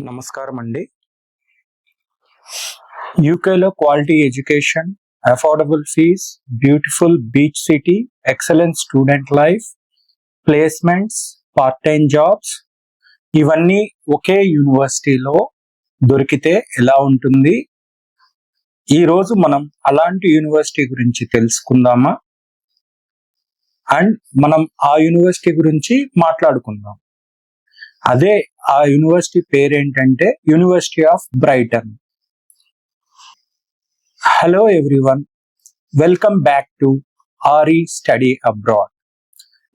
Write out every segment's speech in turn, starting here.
నమస్కారం అండి. యూకేలో quality education, affordable fees, beautiful beach city, excellent student life, placements, part time jobs ఇవన్నీ ఒకే యూనివర్సిటీలో దొరికితే ఎలా ఉంటుంది? ఈరోజు మనం అలాంటి యూనివర్సిటీ గురించి తెలుసుకుందామా? అండ్ మనం ఆ యూనివర్సిటీ గురించి మాట్లాడుకుందాం. అదే ఆ యూనివర్సిటీ పేరేంటంటే university of Brighton. Hello everyone, welcome back to RE study abroad.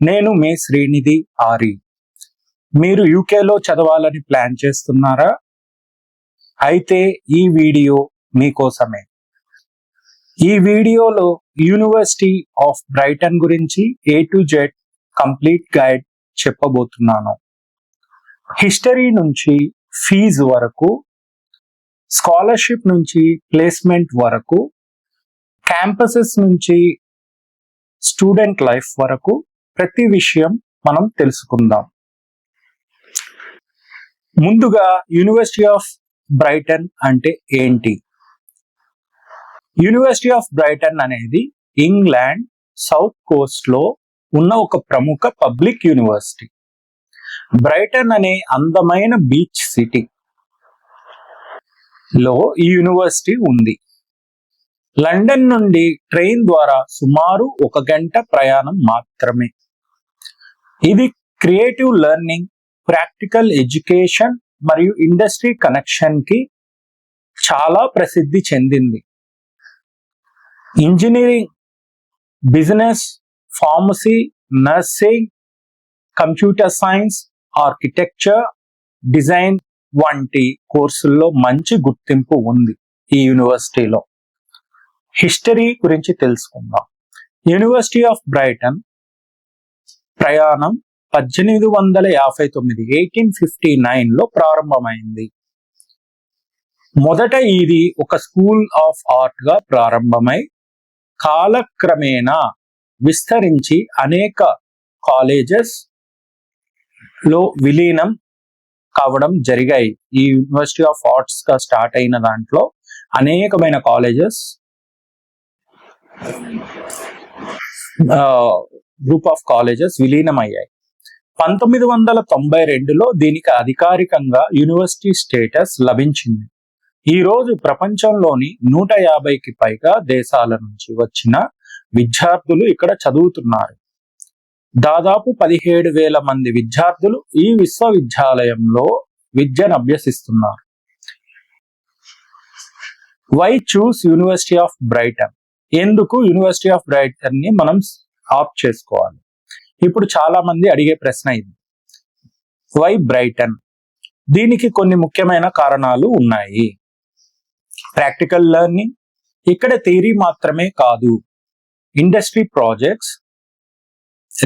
నేను మీ శ్రీనిధి ఆర్ఈ. మీరు యూకేలో చదవాలని ప్లాన్ చేస్తున్నారా? అయితే ఈ వీడియో మీకోసమే. ఈ వీడియోలో యూనివర్సిటీ ఆఫ్ బ్రైటన్ గురించి A to Z complete guide చెప్పబోతున్నాను. హిస్టరీ నుంచి ఫీజు వరకు, స్కాలర్షిప్ నుంచి ప్లేస్మెంట్ వరకు, క్యాంపసెస్ నుంచి స్టూడెంట్ లైఫ్ వరకు ప్రతి విషయం మనం తెలుసుకుందాం. ముందుగా యూనివర్సిటీ ఆఫ్ బ్రైటన్ అంటే ఏంటి? యూనివర్సిటీ ఆఫ్ బ్రైటన్ అనేది ఇంగ్లాండ్ సౌత్ కోస్ట్ లో ఉన్న ఒక ప్రముఖ పబ్లిక్ యూనివర్సిటీ. బ్రైటన్ అనే అందమైన బీచ్ సిటీ లో ఈ యూనివర్సిటీ ఉంది. లండన్ నుండి ట్రైన్ ద్వారా సుమారు 1 గంట ప్రయాణం మాత్రమే. ఇది క్రియేటివ్ లెర్నింగ్, ప్రాక్టికల్ ఎడ్యుకేషన్ మరియు ఇండస్ట్రీ కనెక్షన్ కి చాలా ప్రసిద్ధి చెందింది. Engineering, business, pharmacy, nursing, computer science, architecture, design వంటి కోర్సుల్లో మంచి గుర్తింపు ఉంది ఈ యూనివర్సిటీలో. హిస్టరీ గురించి తెలుసుకుందాం. యూనివర్సిటీ ఆఫ్ బ్రైటన్ ప్రయాణం 1859 1859లో ప్రారంభమైంది. మొదట ఇది ఒక స్కూల్ ఆఫ్ ఆర్ట్ గా ప్రారంభమై కాలక్రమేణా విస్తరించి అనేక కాలేజెస్ లో విలీనం కావడం జరిగాయి. ఈ యూనివర్సిటీ ఆఫ్ ఆర్ట్స్ గా స్టార్ట్ అయిన దాంట్లో అనేకమైన కాలేజెస్, గ్రూప్ ఆఫ్ కాలేజెస్ విలీనమయ్యాయి. 1992లో దీనికి అధికారికంగా యూనివర్సిటీ స్టేటస్ లభించింది. ఈ రోజు ప్రపంచంలోని 150కి పైగా దేశాల నుంచి వచ్చిన విద్యార్థులు ఇక్కడ చదువుతున్నారు. దాదాపు 17,000 మంది విద్యార్థులు ఈ విశ్వవిద్యాలయంలో విద్యను అభ్యసిస్తున్నారు. Why choose university of Brighton? ఎందుకు యూనివర్సిటీ ఆఫ్ బ్రైటన్ ని మనం ఆప్ట్ చేసుకోవాలి? ఇప్పుడు చాలా మంది అడిగే ప్రశ్న ఇది. Why Brighton? దీనికి కొన్ని ముఖ్యమైన కారణాలు ఉన్నాయి. ప్రాక్టికల్ లెర్నింగ్, ఇక్కడ థియరీ మాత్రమే కాదు, industry projects,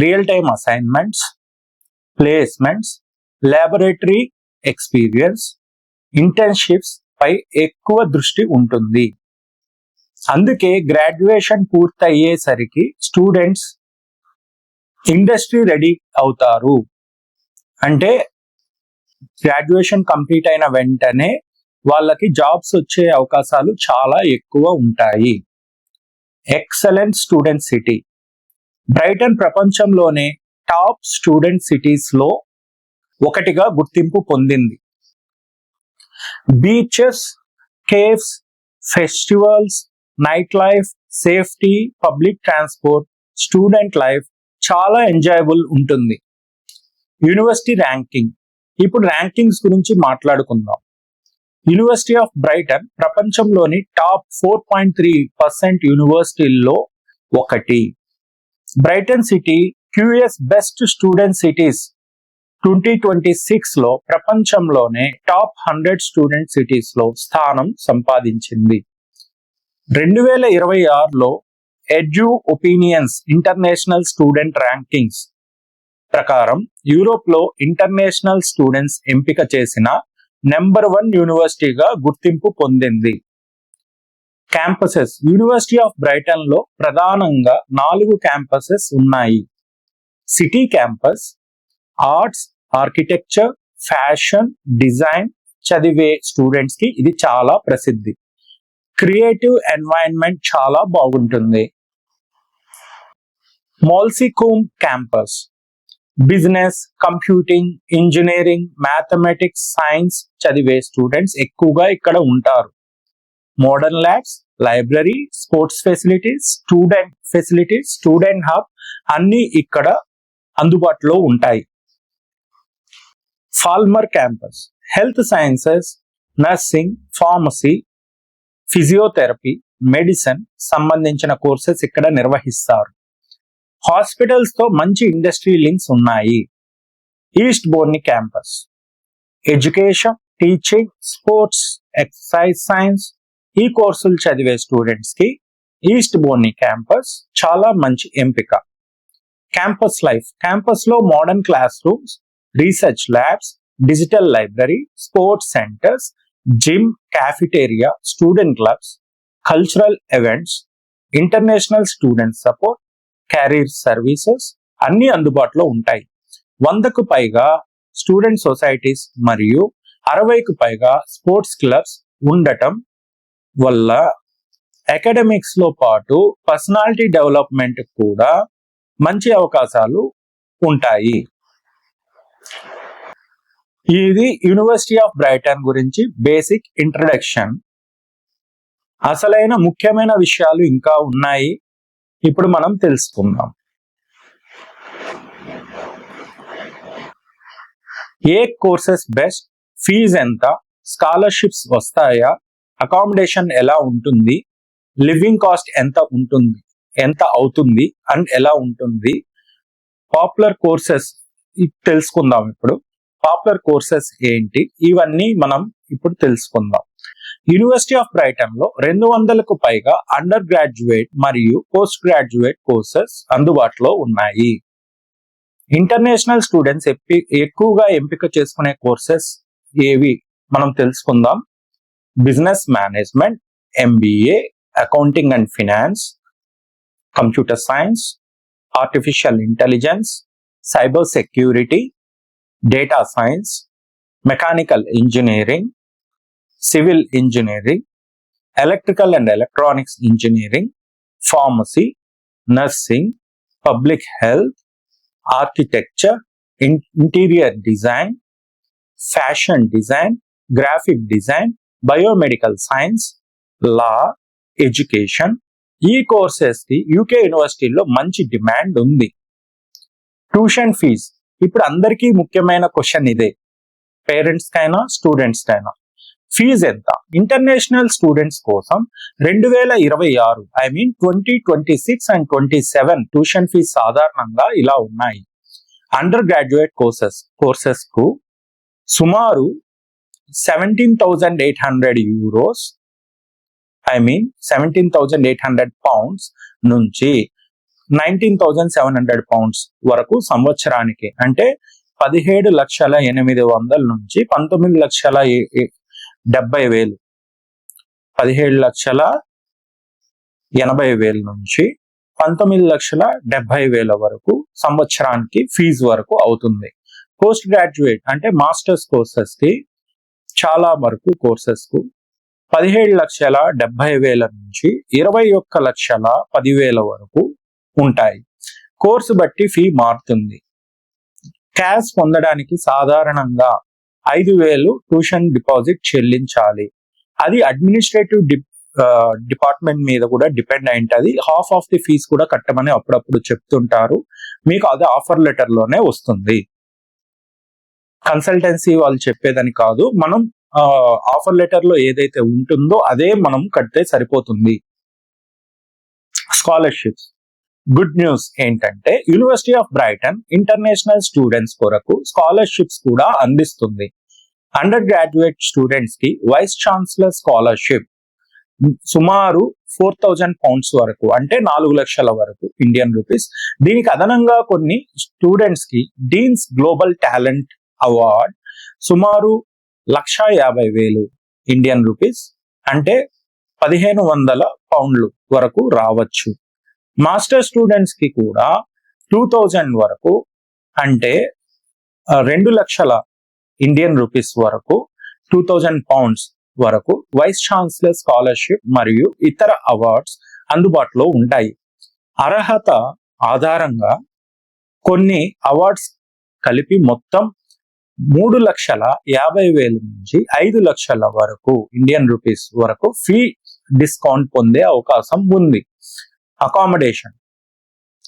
real time assignments, placements, laboratory experience, internships పై ఎక్కువ దృష్టి ఉంటుంది. అందుకే గ్రాడ్యుయేషన్ పూర్తయ్యేసరికి స్టూడెంట్స్ ఇండస్ట్రీ రెడీ అవుతారు. అంటే గ్రాడ్యుయేషన్ కంప్లీట్ అయిన వెంటనే వాళ్ళకి జాబ్స్ వచ్చే అవకాశాలు చాలా ఎక్కువ ఉంటాయి. Excellent student city. బ్రైటన్ ప్రపంచంలోనే టాప్ స్టూడెంట్ సిటీస్ లో ఒకటిగా గుర్తింపు పొందింది. Beaches, caves, festivals, night life, safety, public transport, student life చాలా ఎంజాయబుల్ ఉంటుంది. University ranking. ఇప్పుడు ర్యాంకింగ్స్ గురించి మాట్లాడుకుందాం. యూనివర్సిటీ ఆఫ్ బ్రైటన్ ప్రపంచంలోని టాప్ 4.3% యూనివర్సిటీల్లో ఒకటి. Brighton city QS best student cities 2026లో ప్రపంచంలోనే టాప్ 100 స్టూడెంట్ సిటీస్ లో స్థానం సంపాదించింది. 2026లో EduOpinions international student rankings ప్రకారం యూరోప్ లో ఇంటర్నేషనల్ స్టూడెంట్స్ ఎంపిక చేసిన నెంబర్ 1 యూనివర్సిటీగా గుర్తింపు పొందింది. క్యాంపసెస్. యూనివర్సిటీ ఆఫ్ బ్రైటన్ లో ప్రధానంగా 4 క్యాంపసెస్ ఉన్నాయి. City campus, arts, architecture, fashion, design, చదివే స్టూడెంట్స్ కి ఇది చాలా ప్రసిద్ధి. క్రియేటివ్ ఎన్వైరన్మెంట్ చాలా బాగుంటుంది. Moulsecoomb campus business, computing, engineering, mathematics, science చదివే స్టూడెంట్స్ ఎక్కువగా ఇక్కడ ఉంటారు. Modern labs, library, sports facilities, student hub అన్ని ఇక్కడ అందుబాటులో ఉంటాయి. Falmer campus health sciences, nursing, pharmacy, physiotherapy, medicine సంబంధించిన కోర్సెస్ ఇక్కడ నిర్వహిస్తారు. హాస్పిటల్స్ తో మంచి ఇండస్ట్రీ లింక్స్ ఉన్నాయి. Eastbourne campus education, teaching, sports, exercise science ఈ కోర్సులు చదివే స్టూడెంట్స్ కి ఈస్ట్ బోర్ని క్యాంపస్ చాలా మంచి ఎంపిక. క్యాంపస్ లైఫ్ క్యాంపస్ లో modern class rooms, research labs, digital library, sports centres, gym, cafeteria, student clubs, cultural events, international student support, carrier services అన్ని అందుబాటులో ఉంటాయి. 100కు పైగా స్టూడెంట్ సొసైటీస్ మరియు 60కు పైగా స్పోర్ట్స్ క్లబ్స్ ఉండటం వల్ల అకాడమిక్స్ లో పాటు పర్సనాలిటీ డెవలప్మెంట్ కూడా మంచి అవకాశాలు ఉంటాయి. ఇది యూనివర్సిటీ ఆఫ్ బ్రైటన్ గురించి బేసిక్ ఇంట్రడక్షన్. అసలైన ముఖ్యమైన విషయాలు ఇంకా ఉన్నాయి, ఇప్పుడు మనం తెలుసుకుందాం. ఏ కోర్సెస్ బెస్ట్, ఫీజు ఎంత, స్కాలర్షిప్స్ వస్తాయా, అకామిడేషన్ ఎలా ఉంటుంది, లివింగ్ కాస్ట్ ఎంత అవుతుంది అండ్ ఎలా ఉంటుంది, పాపులర్ కోర్సెస్ తెలుసుకుందాం. ఇప్పుడు పాపులర్ కోర్సెస్ ఏంటి ఇవన్నీ మనం ఇప్పుడు తెలుసుకుందాం. యూనివర్సిటీ ఆఫ్ బ్రైటన్ లో 200కు పైగా అండర్ గ్రాడ్యుయేట్ మరియు పోస్ట్ గ్రాడ్యుయేట్ కోర్సెస్ అందుబాటులో ఉన్నాయి. ఇంటర్నేషనల్ స్టూడెంట్స్ ఎక్కువగా ఎంపిక చేసుకునే కోర్సెస్ ఏవి మనం తెలుసుకుందాం. Business management, MBA, accounting and finance, computer science, artificial intelligence, cyber security, data science, mechanical engineering, civil engineering, electrical and electronics engineering, pharmacy, nursing, public health, architecture, interior design, fashion design, graphic design, biomedical science, law, education. ఈ courses కి UK యూనివర్సిటీలో మంచి demand ఉంది. Tuition fees ఇప్పుడు అందరికీ ముఖ్యమైన question ఇదే, parents కైనా స్టూడెంట్స్ కైనా. ఫీజు ఎంత? ఇంటర్నేషనల్ స్టూడెంట్స్ కోసం 2026 2026 అండ్ 27 ట్యూషన్ ఫీజ్ సాధారణంగా ఇలా ఉన్నాయి. అండర్ గ్రాడ్యుయేట్ కోర్సెస్ కు సుమారు 17,800 యూరోస్ 17,800 పౌండ్స్ నుంచి 19,700 పౌండ్స్ వరకు సంవత్సరానికి, అంటే 17,800,000 నుంచి 19,70,000 17,80,000 నుంచి 19,70,000 వరకు సంవత్సరానికి ఫీజు వరకు అవుతుంది. పోస్ట్ గ్రాడ్యుయేట్ అంటే మాస్టర్స్ కోర్సెస్ కి చాలా వరకు కోర్సెస్ కు 17,70,000 నుంచి 21,10,000 వరకు ఉంటాయి. కోర్సు బట్టి ఫీ మారుతుంది. క్యాష్ పొందడానికి సాధారణంగా 5,000 ట్యూషన్ డిపాజిట్ చెల్లించాలి. అది అడ్మినిస్ట్రేటివ్ డిపార్ట్మెంట్ మీద కూడా డిపెండ్ అయి ఉంటుంది. హాఫ్ ఆఫ్ ది ఫీజ్ కూడా కట్టమని అప్పుడప్పుడు చెప్తుంటారు. మీకు అది ఆఫర్ లెటర్ లోనే వస్తుంది. కన్సల్టెన్సీ వాళ్ళు చెప్పేదని కాదు, మనం ఆఫర్ లెటర్ లో ఏదైతే ఉంటుందో అదే మనం కడితే సరిపోతుంది. స్కాలర్షిప్స్ గుడ్ న్యూస్ ఏంటంటే university of Brighton international students కొరకు స్కాలర్షిప్స్ కూడా అందిస్తుంది. అండర్ గ్రాడ్యుయేట్ స్టూడెంట్స్ కి వైస్ ఛాన్సలర్ స్కాలర్షిప్ సుమారు 4,000 పౌండ్స్ వరకు, అంటే 4 లక్షల వరకు ఇండియన్ రూపీస్. దీనికి అదనంగా కొన్ని స్టూడెంట్స్ కి డీన్స్ గ్లోబల్ టాలెంట్ అవార్డ్ సుమారు 1,50,000 ఇండియన్ రూపీస్, అంటే 1,500 పౌండ్లు వరకు రావచ్చు. మాస్టర్ స్టూడెంట్స్ కి కూడా 2,000 వరకు, అంటే 2 లక్షల ఇండియన్ రూపీస్ వరకు £2,000 వరకు వైస్ ఛాన్సలర్ స్కాలర్షిప్ మరియు ఇతర అవార్డ్స్ అందుబాటులో ఉంటాయి. అర్హత ఆధారంగా కొన్ని అవార్డ్స్ కలిపి మొత్తం 3,50,000 నుంచి 5 లక్షల వరకు ఇండియన్ రూపీస్ వరకు ఫీ డిస్కౌంట్ పొందే అవకాశం ఉంది. అకామిడేషన్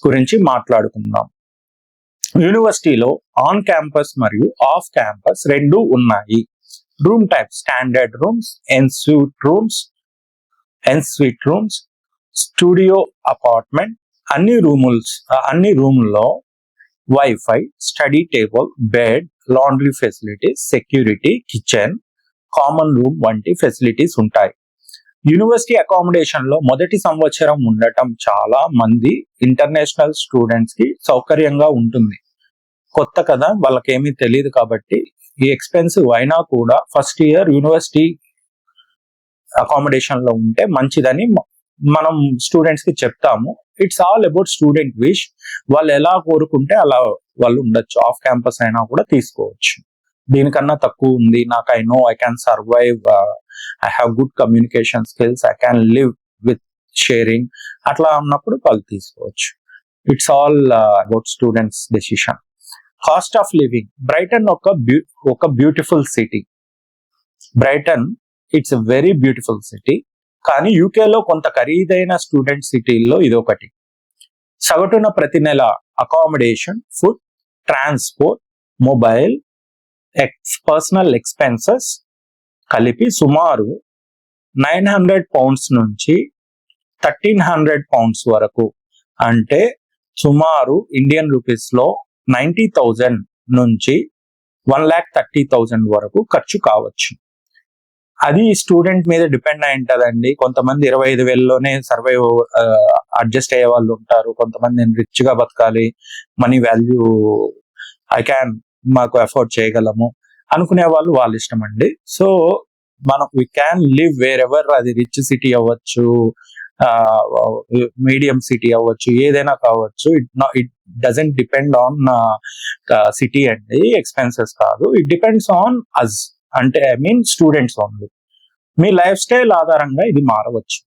గురించి మాట్లాడుకుందాం. యూనివర్సిటీలో ఆన్ క్యాంపస్ మరియు ఆఫ్ క్యాంపస్ రెండు ఉన్నాయి. Room type standard rooms, ensuite rooms, studio apartment. అన్ని రూముల్లో wifi, study table, bed, laundry facilities, security, kitchen, common room వంటి ఫెసిలిటీస్ ఉంటాయి. యూనివర్సిటీ అకామిడేషన్ లో మొదటి సంవత్సరం ఉండటం చాలా మంది ఇంటర్నేషనల్ స్టూడెంట్స్ కి సౌకర్యంగా ఉంటుంది. కొత్త కదా, వాళ్ళకేమీ తెలియదు కాబట్టి ఈ ఎక్స్పెన్సివ్ అయినా కూడా ఫస్ట్ ఇయర్ యూనివర్సిటీ అకామిడేషన్ లో ఉంటే మంచిదని మనం స్టూడెంట్స్ కి చెప్తాము. It's all about student wish. వాళ్ళు ఎలా కోరుకుంటే అలా వాళ్ళు ఉండొచ్చు. ఆఫ్ క్యాంపస్ అయినా కూడా తీసుకోవచ్చు. దీనికన్నా తక్కువ ఉంది, నాకు I know I can survive, I have good communication skills, I can live with sharing, అట్లా ఉన్నప్పుడు వాళ్ళు తీసుకోవచ్చు. It's all about students decision. Cost of living. Brighton ఒక beautiful city. Brighton it's a very beautiful city. కానీ యూకేలో కొంత ఖరీదైన student సిటీల్లో ఇది ఒకటి. సగటున ప్రతి నెల accommodation, food, transport, mobile, personal expenses కలిపి సుమారు £900 నుంచి £1,300 వరకు, అంటే సుమారు ఇండియన్ రూపీస్ లో 90,000 నుంచి 1,30,000 వరకు ఖర్చు కావచ్చు. అది స్టూడెంట్ మీద డిపెండ్ అయి ఉంటదండి. కొంతమంది 25,000లోనే సర్వైవ్ అడ్జస్ట్ అయ్యే వాళ్ళు ఉంటారు. కొంతమంది నేను రిచ్ గా బతకాలి, మనీ వాల్యూ మాకు అఫోర్డ్ చేయగలము అనుకునే వాళ్ళు వాళ్ళ ఇష్టం అండి. సో మనం we can live wherever. అది రిచ్ సిటీ అవ్వచ్చు, మీడియం సిటీ అవ్వచ్చు, ఏదైనా కావచ్చు. It doesn't depend on city అండి, ఎక్స్పెన్సెస్ కాదు. ఇట్ డిపెండ్స్ ఆన్ అస్, అంటే ఐ మీన్ స్టూడెంట్స్ ఓన్లీ. మీ లైఫ్ స్టైల్ ఆధారంగా ఇది మారవచ్చు.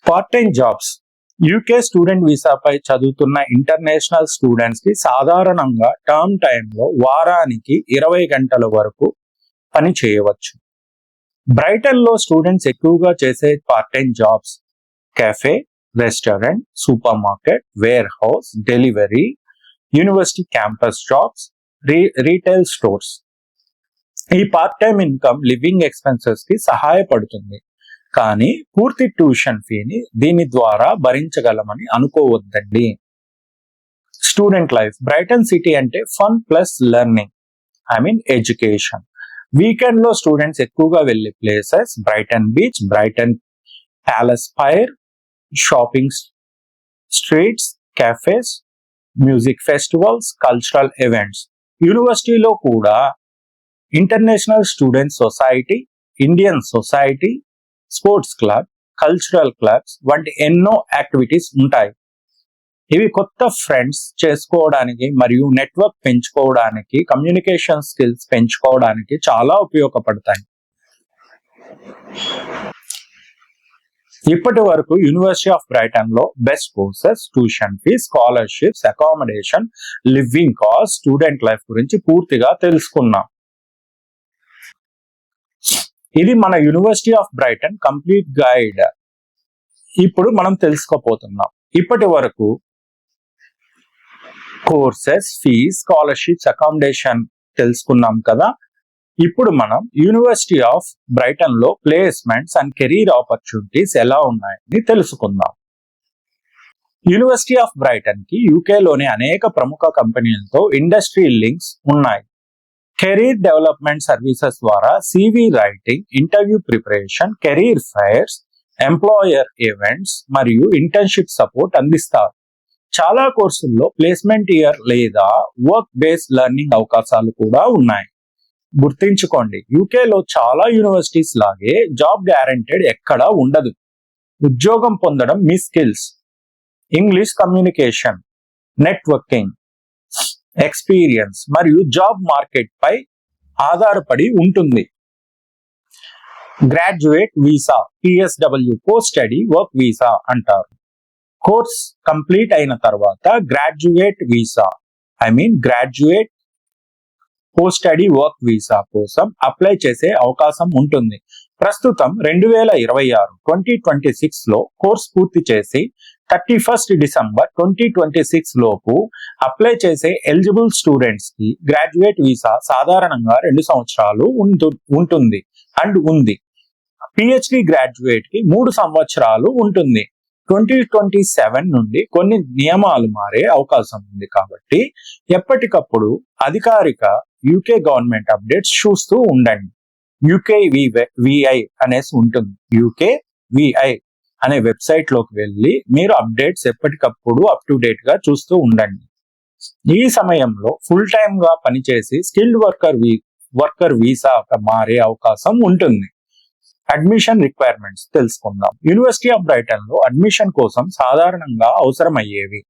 Part time jobs. UK student వీసాపై చదువుతున్న ఇంటర్నేషనల్ స్టూడెంట్స్ కి సాధారణంగా టర్మ్ టైంలో వారానికి 20 గంటల వరకు పని చేయవచ్చు. బ్రైటన్ లో స్టూడెంట్స్ ఎక్కువగా చేసే part time jobs cafe, restaurant, super market, warehouse, delivery, university campus jobs, retail stores. ఈ part time income living expenses కి సహాయపడుతుంది, కానీ పూర్తి ట్యూషన్ ఫీని దీని ద్వారా భరించగలమని అనుకోవద్దండి. Student life. బ్రైటన్ సిటీ అంటే fun plus learning, I mean education. Weekend లో స్టూడెంట్స్ ఎక్కువగా వెళ్లే places Brighton beach, Brighton palace fire, shopping streets, cafes, music festivals, cultural events. యూనివర్సిటీలో కూడా international student society, Indian society, sports club, cultural clubs వంటి ఎన్నో activities ఉంటాయి. ఇవి కొత్త ఫ్రెండ్స్ చేసుకోవడానికి మరియు నెట్వర్క్ పెంచుకోవడానికి, కమ్యూనికేషన్ స్కిల్స్ పెంచుకోవడానికి చాలా ఉపయోగపడతాయి. ఇప్పటి వరకు యూనివర్సిటీ ఆఫ్ బ్రైటన్ లో best courses, tuition fee, scholarships, accommodation, living cost, student life గురించి పూర్తిగా తెలుసుకున్నాం. ఇది మన university of Brighton complete guide. ఇప్పుడు మనం తెలుసుకోపోతున్నాం. ఇప్పటి వరకు కోర్సెస్, ఫీజ్, స్కాలర్షిప్స్, అకామిడేషన్ తెలుసుకున్నాం కదా. ఇప్పుడు మనం యూనివర్సిటీ ఆఫ్ బ్రైటన్ లో ప్లేస్మెంట్స్ అండ్ కెరీర్ ఆపర్చునిటీస్ ఎలా ఉన్నాయని తెలుసుకుందాం. యూనివర్సిటీ ఆఫ్ బ్రైటన్ కి యూకేలోని అనేక ప్రముఖ కంపెనీలతో ఇండస్ట్రీ లింక్స్ ఉన్నాయి. కెరీర్ డెవలప్మెంట్ సర్వీసెస్ ద్వారా CV writing, interview preparation, career fairs, employer events మరియు ఇంటర్న్షిప్ సపోర్ట్ అందిస్తారు. చాలా కోర్సుల్లో ప్లేస్మెంట్ ఇయర్ లేదా వర్క్ బేస్డ్ లెర్నింగ్ అవకాశాలు కూడా ఉన్నాయి. గుర్తుంచుకోండి, యూకేలో చాలా యూనివర్సిటీస్ లాగే జాబ్ గ్యారెంటెడ్ ఎక్కడా ఉండదు. ఉద్యోగం పొందడం మీ skills, English communication, networking, experience మరియు జాబ్ మార్కెట్ పై ఆధారపడి ఉంటుంది. Graduate visa, PSW, post study work visa అంటారు. కోర్స్ కంప్లీట్ అయిన తర్వాత graduate visa, graduate post study work visa కోసం అప్లై చేసే అవకాశం ఉంటుంది. ప్రస్తుతం 2026 లో కోర్స్ పూర్తి చేసి 31 డిసెంబర్ 2026 లోపు అప్లై చేసే ఎలిజిబుల్ స్టూడెంట్స్ కి గ్రాడ్యుయేట్ వీసా సాధారణంగా 2 సంవత్సరాలు ఉంటుంది. PhD గ్రాడ్యుయేట్ కి 3 సంవత్సరాలు ఉంటుంది. 2027 నుండి కొన్ని నియమాలు మారే అవకాశం ఉంది కాబట్టి ఎప్పటికప్పుడు అధికారిక UK గవర్నమెంట్ అప్డేట్స్ చూస్తూ ఉండండి. UKVI అనేసి ఉంటుంది. UKVI అనే వెబ్సైట్ లోకి వెళ్ళి మీరు అప్డేట్స్ ఎప్పటికప్పుడు అప్ టు డేట్ గా చూస్తూ ఉండండి. ఈ సమయంలో ఫుల్ టైమ్ గా పనిచేసి స్కిల్డ్ వర్కర్ వీసా మారే అవకాశం ఉంటుంది. అడ్మిషన్ రిక్వైర్మెంట్స్ తెలుసుకుందాం. యూనివర్సిటీ ఆఫ్ బ్రైటన్ లో అడ్మిషన్ కోసం సాధారణంగా అవసరమయ్యేవి: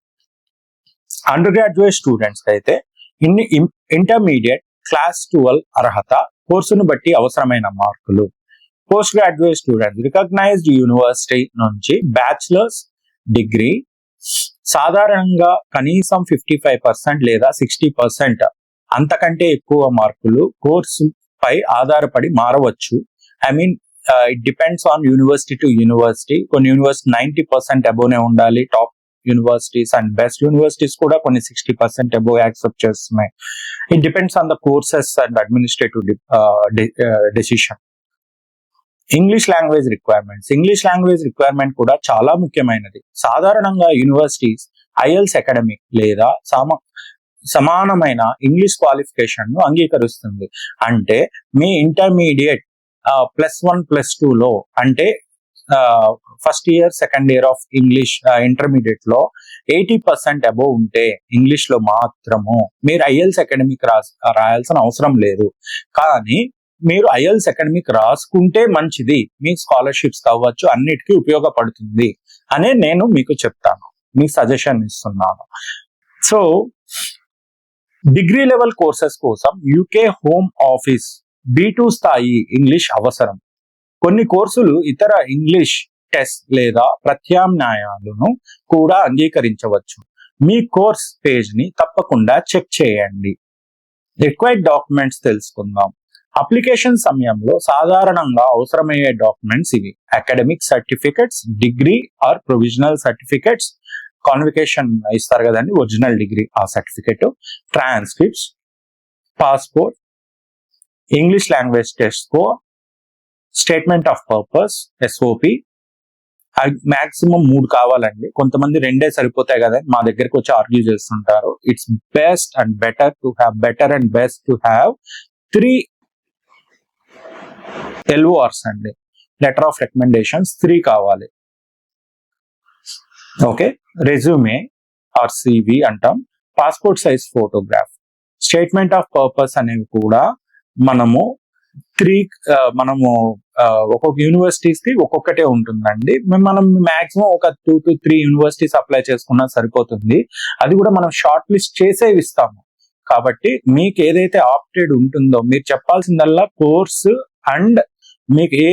అండర్ గ్రాడ్యుయేట్ స్టూడెంట్స్ అయితే ఇంటర్మీడియట్ క్లాస్ 12 అర్హత, కోర్సును బట్టి అవసరమైన మార్కులు. Postgraduate students recognised university నుంచి బ్యాచిలర్స్ డిగ్రీ, సాధారణంగా కనీసం 55% లేదా 60% అంతకంటే ఎక్కువ మార్కులు కోర్సు పై ఆధారపడి మారవచ్చు. It depends on university to university. కొన్ని యూనివర్సిటీ 90% అబోనే ఉండాలి, top universities and best universities కూడా కొన్ని 60% అబోవ్ యాక్సెప్ట్ చేస్తున్నాయి. It depends on the courses and administrative decision. English language requirements. English language requirement కూడా చాలా ముఖ్యమైనది. సాధారణంగా యూనివర్సిటీస్ IELTS అకాడమిక్ లేదా సమానమైన ఇంగ్లీష్ క్వాలిఫికేషన్ ను అంగీకరిస్తుంది. అంటే మీ ఇంటర్మీడియట్ +1 +2 లో, అంటే first year second year of English intermediate లో 80% అబోవ్ ఉంటే ఇంగ్లీష్ లో మాత్రము మీరు IELTS అకాడమిక్ రాయాల్సిన అవసరం లేదు. కానీ మీరు IELTS అకాడమిక్ రాసుకుంటే మంచిది, మీ స్కాలర్షిప్స్ కావచ్చు, అన్నిటికీ ఉపయోగపడుతుంది అనే నేను మీకు చెప్తాను, మీకు సజెషన్ ఇస్తున్నాను. సో డిగ్రీ లెవెల్ కోర్సెస్ కోసం UK హోమ్ ఆఫీస్ B2 స్థాయి ఇంగ్లీష్ అవసరం. కొన్ని కోర్సులు ఇతర ఇంగ్లీష్ టెస్ట్ లేదా ప్రత్యామ్నాయాలను కూడా అంగీకరించవచ్చు. మీ కోర్స్ పేజ్ ని తప్పకుండా చెక్ చేయండి. రిక్వైర్డ్ డాక్యుమెంట్స్ తెలుసుకుందాం. అప్లికేషన్ సమయంలో సాధారణంగా అవసరమయ్యే డాక్యుమెంట్స్ ఇవి: academic certificates, degree or provisional certificates, convocation ఇస్తారు కదండి, ఒరిజినల్ డిగ్రీ ఆ certificate, transcripts, passport, English language test score, statement of purpose SOP. Maximum 3 కావాలండి. కొంతమంది 2 సరిపోతాయి కదా, మా దగ్గరకు వచ్చి ఆర్గ్యూ చేస్తుంటారు. It's best and better to have 3 LORs అండి, లెటర్ ఆఫ్ రికమెండేషన్స్ 3 కావాలి. ఓకే, రెజ్యూమే ఆర్ CV అంటాం, passport size photograph, statement of purpose అనేవి కూడా మనము ఒక్కొక్క యూనివర్సిటీస్ కి ఒక్కొక్కటే ఉంటుందండి. మనం మాక్సిమం ఒక 2 to 3 యూనివర్సిటీస్ అప్లై చేసుకున్నా సరిపోతుంది. అది కూడా మనం షార్ట్ లిస్ట్ చేసే ఇస్తాము. కాబట్టి మీకు ఏదైతే ఆప్టెడ్ ఉంటుందో మీరు చెప్పాల్సిందల్లా కోర్సు అండ్ మీకు ఏ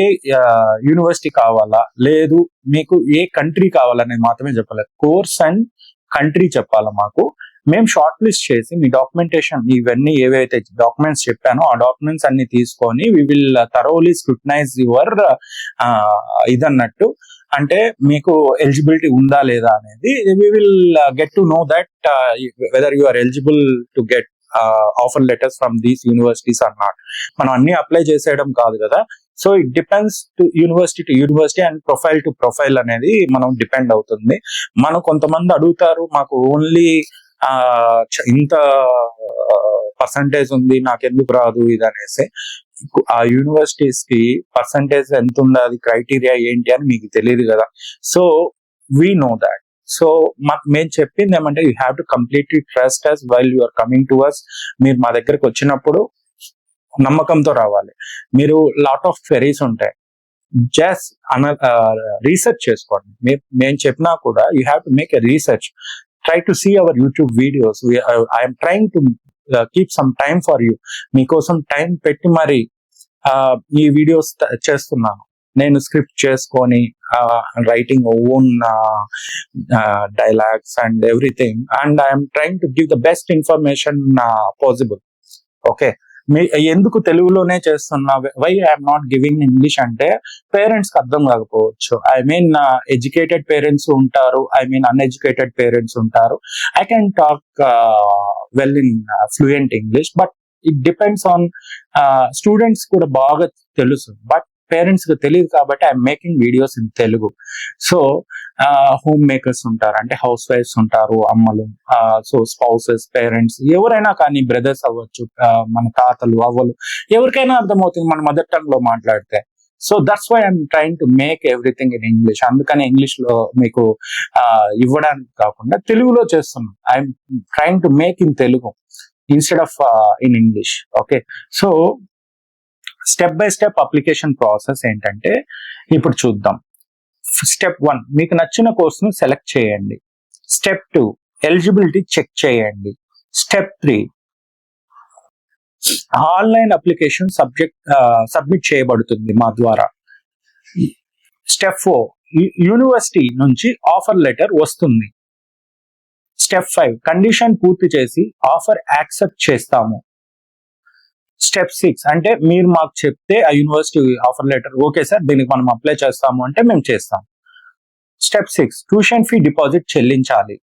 యూనివర్సిటీ కావాలా, లేదు మీకు ఏ కంట్రీ కావాలనేది మాత్రమే చెప్పాలి. కోర్స్ అండ్ కంట్రీ చెప్పాలా మాకు. మేము షార్ట్ లిస్ట్ చేసి మీ డాక్యుమెంటేషన్ ఇవన్నీ ఏవైతే డాక్యుమెంట్స్ చెప్పానో ఆ డాక్యుమెంట్స్ అన్ని తీసుకొని we will thoroughly scrutinize your ఇదన్నట్టు, అంటే మీకు ఎలిజిబిలిటీ ఉందా లేదా అనేది we will get to know that whether you are eligible to get offer letters from these universities or not. మనం అన్ని అప్లై చేసేయడం కాదు కదా. So it depends to university and profile to profile అనేది మనం డిపెండ్ అవుతుంది. మనం కొంతమంది అడుగుతారు, మాకు ఓన్లీ ఇంత పర్సంటేజ్ ఉంది నాకెందుకు రాదు ఇది అనేసి. ఆ యూనివర్సిటీస్ కి పర్సంటేజ్ ఎంత ఉండాలి, క్రైటీరియా ఏంటి అని మీకు తెలియదు కదా. So we know that. So మేము చెప్పింది ఏమంటే you have to completely trust us while you are coming to us. మీరు మా దగ్గరకు వచ్చినప్పుడు నమ్మకంతో రావాలి. మీరు లాట్ ఆఫ్ క్వెరీస్ ఉంటాయి, జస్ట్ రీసెర్చ్ చేసుకోండి. మేము చెప్పినా కూడా you have to make a research. Try to see our YouTube videos. I am trying to keep some time for you. మీకోసం టైం పెట్టి మరి ఈ వీడియోస్ చేస్తున్నాను. నేను స్క్రిప్ట్ చేసుకొని writing own dialogues and everything, and I'm trying to give the best information possible. Okay, ఎందుకు తెలుగులోనే చేస్తున్నా, why I'm not giving English అంటే పేరెంట్స్ కి అర్థం కాకపోవచ్చు. ఐ మీన్ ఎడ్యుకేటెడ్ పేరెంట్స్ ఉంటారు, ఐ మీన్ అన్ఎడ్యుకేటెడ్ పేరెంట్స్ ఉంటారు. I can talk well in fluent English, but it depends on students కూడా బాగా తెలుసు, బట్ పేరెంట్స్ కి తెలియదు కాబట్టి I'm making videos in Telugu. So home makers ఉంటారు, అంటే హౌస్ వైఫ్స్ ఉంటారు, అమ్మలు, సో స్పౌసెస్, పేరెంట్స్, ఎవరైనా కానీ, బ్రదర్స్ అవ్వచ్చు, మన తాతలు, అవ్వలు, ఎవరికైనా అర్థమవుతుంది మన మదర్ టంగ్ లో మాట్లాడితే. So that's why I'm trying to make everything in English. అందుకని ఇంగ్లీష్ లో మీకు ఇవ్వడానికి కాకుండా తెలుగులో చేస్తున్నాం. I'm trying to make in Telugu instead of in English. Okay, so step by step application process ఏంటంటే ఇప్పుడు చూద్దాం. స్టెప్ 1, మీకు నచ్చిన కోర్సును సెలెక్ట్ చేయండి. స్టెప్ 2, ఎలిజిబిలిటీ చెక్ చేయండి. స్టెప్ 3, ఆన్లైన్ అప్లికేషన్ సబ్మిట్ చేయబడుతుంది మా ద్వారా. స్టెప్ 4, యూనివర్సిటీ నుంచి ఆఫర్ లెటర్ వస్తుంది. స్టెప్ 5, కండిషన్ పూర్తి చేసి ఆఫర్ యాక్సెప్ట్ చేస్తాము. స్టెప్ 6, అంటే మీరు మాకు చెప్తే ఆ university offer letter, okay sir దీనికి మనం అప్లై చేస్తాము అంటే మేము చేస్తాం. స్టెప్ 6, ట్యూషన్ ఫీ డిపాజిట్ చెల్లించాలి.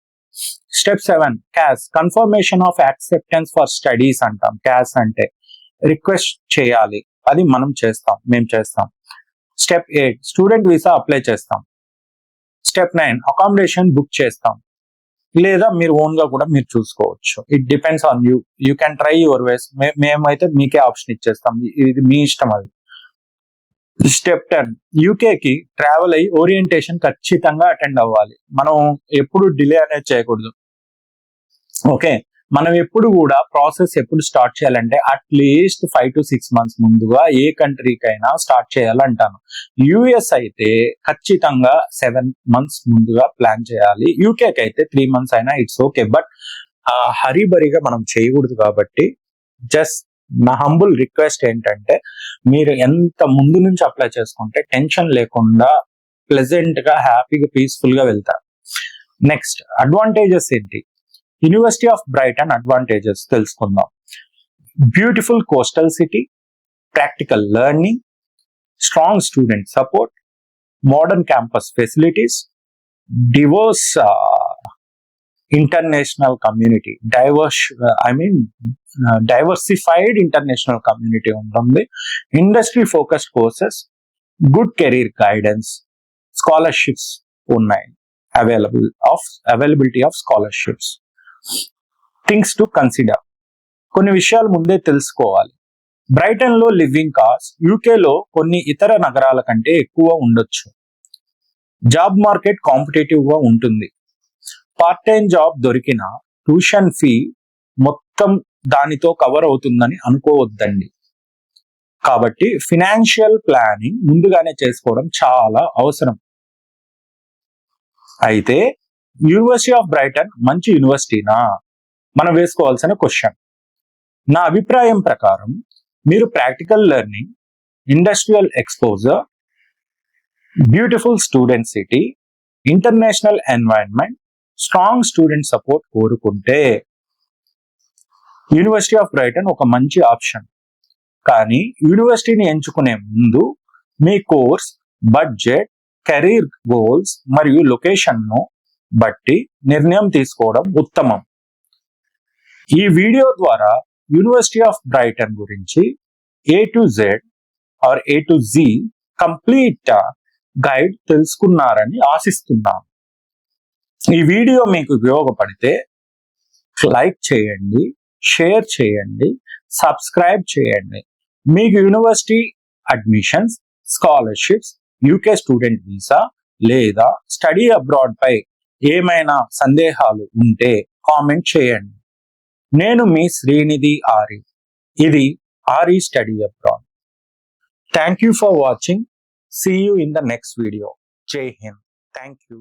Step 7, CAS, confirmation of acceptance for studies అంటాం. క్యాస్ అంటే రిక్వెస్ట్ చేయాలి, అది మేము చేస్తాం. స్టెప్ 8, స్టూడెంట్ వీసా అప్లై చేస్తాం. స్టెప్ 9, అకామిడేషన్ బుక్ చేస్తాం, లేదా మీరు ఓన్ గా కూడా మీరు చూసుకోవచ్చు. It depends on you, you can try your ways. మేమైతే మీకే ఆప్షన్ ఇచ్చేస్తాం, ఇది మీ ఇష్టం అది. స్టెప్ 10, యూకేకి ట్రావెల్ అయ్యి ఓరియంటేషన్ ఖచ్చితంగా అటెండ్ అవ్వాలి. మనం ఎప్పుడు డిలే అనేది చేయకూడదు. ఓకే, మనం ఎప్పుడు కూడా ప్రాసెస్ ఎప్పుడు స్టార్ట్ చేయాలంటే అట్లీస్ట్ 5 to 6 months ముందుగా ఏ కంట్రీకైనా స్టార్ట్ చేయాలంటాను. యుఎస్ అయితే ఖచ్చితంగా 7 months ముందుగా ప్లాన్ చేయాలి. యూకేకి అయితే 3 months అయినా ఇట్స్ ఓకే, బట్ హరీబరీగా మనం చేయకూడదు. కాబట్టి జస్ట్ నా హంబుల్ రిక్వెస్ట్ ఏంటంటే మీరు ఎంత ముందు నుంచి అప్లై చేసుకుంటే టెన్షన్ లేకుండా ప్లెజెంట్ గా, హ్యాపీగా, పీస్ఫుల్ గా వెళ్తారు. నెక్స్ట్, అడ్వాంటేజెస్ ఏంటి? యూనివర్సిటీ ఆఫ్ బ్రైటన్ అడ్వాంటేజెస్ తెలుసుకుందాం. Beautiful coastal city, practical learning, strong student support, modern campus facilities, diverse international community, diversified international community ఉంటుంది, industry focused courses, good career guidance, scholarships ఉన్నాయి, availability of scholarships. Things to consider, కొన్ని విషయాలు ముందే తెలుసుకోవాలి. Brayton లో living cost యూకేలో కొన్ని ఇతర నగరాల కంటే ఎక్కువ ఉండొచ్చు. జాబ్ మార్కెట్ కాంపిటేటివ్ గా ఉంటుంది. పార్ట్ టైం జాబ్ దొరికిన ట్యూషన్ ఫీ మొత్తం దానితో కవర్ అవుతుందని అనుకోవద్దండి. కాబట్టి ఫినాన్షియల్ ప్లానింగ్ ముందుగానే చేసుకోవడం చాలా అవసరం. అయితే యూనివర్సిటీ ఆఫ్ బ్రైటన్ మంచి యూనివర్సిటీనా? మనం వేసుకోవాల్సిన క్వశ్చన్. నా అభిప్రాయం ప్రకారం మీరు practical learning, industrial exposure, beautiful student city, international environment, strong student support కోరుకుంటే యూనివర్సిటీ ఆఫ్ బ్రైటన్ ఒక మంచి ఆప్షన్. కానీ యూనివర్సిటీని ఎంచుకునే ముందు మీ కోర్స్, బడ్జెట్, కెరీర్ గోల్స్ మరియు లొకేషన్ను బట్టి నిర్ణయం తీసుకోవడం ఉత్తమం. ఈ వీడియో ద్వారా యూనివర్సిటీ ఆఫ్ బ్రైటన్ గురించి A to Z or A to Z complete guide తెలుసుకున్నారని ఆశిస్తున్నాను. ఈ వీడియో మీకు ఉపయోగపడితే లైక్ చేయండి, షేర్ చేయండి, సబ్స్క్రైబ్ చేయండి. మీకు university admissions, scholarships, UK student visa లేదా స్టడీ అబ్రాడ్ పై ఏమైనా సందేహాలు ఉంటే కామెంట్ చేయండి. నేను మీ శ్రీనిధి ఆరి. ఇది ఆరి study abroad. Thank you for watching. See you in the next video. Jai Hind. Thank you.